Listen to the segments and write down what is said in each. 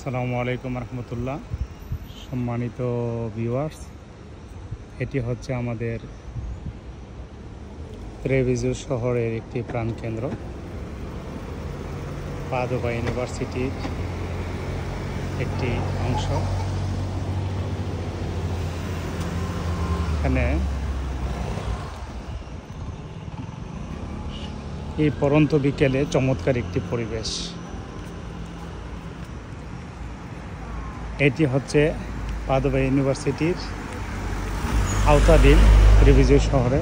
আসসালামু আলাইকুম রহমতুল্লাহ। সম্মানিত ভিউয়ার্স, এটি হচ্ছে আমাদের ত্রেভিজো শহরের একটি প্রাণকেন্দ্র, পাদোবা ইউনিভার্সিটির একটি অংশ। এখানে এই পরন্ত বিকেলে চমৎকার একটি পরিবেশ। এটি হচ্ছে পাদোবা ইউনিভার্সিটির আওতাধীন ত্রেভিজো শহরে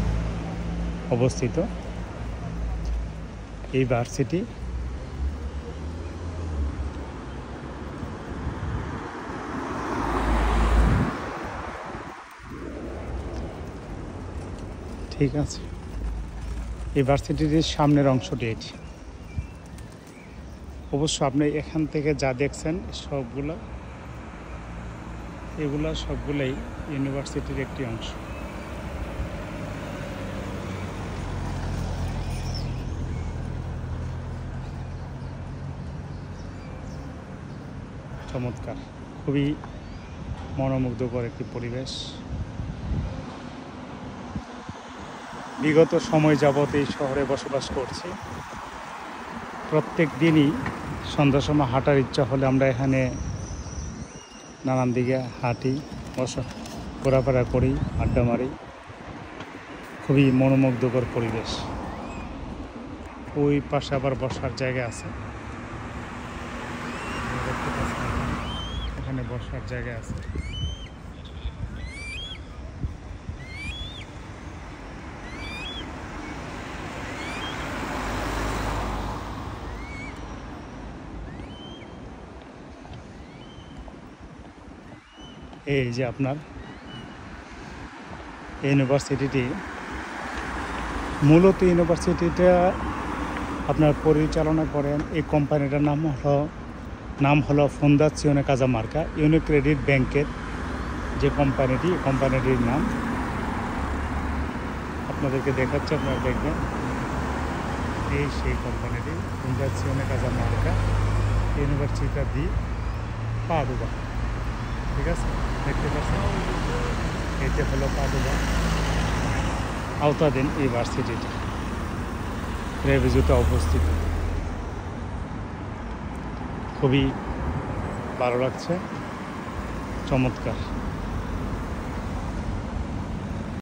অবস্থিত এই ভার্সিটি। ঠিক আছে, এই ভার্সিটির সামনের অংশটি এটি। অবশ্য আপনি এখান থেকে যা দেখছেন এগুলা সবগুলোই ইউনিভার্সিটির একটি অংশ। চমৎকার, খুবই মনোমুগ্ধকর একটি পরিবেশ। বিগত সময় যাবত এই শহরে বসবাস করছি। প্রত্যেক দিনই সন্ধ্যার সময় হাঁটার ইচ্ছা হলে আমরা এখানে নানান দিকে হাঁটি, ঘোরাফেরা করি, আড্ডা মারি। খুবই মনোমুগ্ধকর পরিবেশ। ওই পাশে আবার বসার জায়গা আছে, এখানে বসার জায়গা আছে। এই যে আপনার ইউনিভার্সিটিটি, মূলত ইউনিভার্সিটিটা আপনার পরিচালনা করেন এই কোম্পানিটার নাম হলো ফন্দাসিওনে কাজামার্কা। ইউনিক্রেডিট ব্যাংকের যে কোম্পানিটি, কোম্পানিটির নাম আপনাদেরকে দেখাচ্ছে, আপনারা দেখবেন। এই সেই কোম্পানিটি ফন্দাসিওনে কাজামার্কা ইউনিভার্সিটি দি পাদোবা। ঠিক আছে, দেখতে পাচ্ছেন, এটি হলো পাদোবা আওতাধীন ইউনিভার্সিটিটি ত্রেভিজোতে অবস্থিত। খুবই ভালো লাগছে, চমৎকার।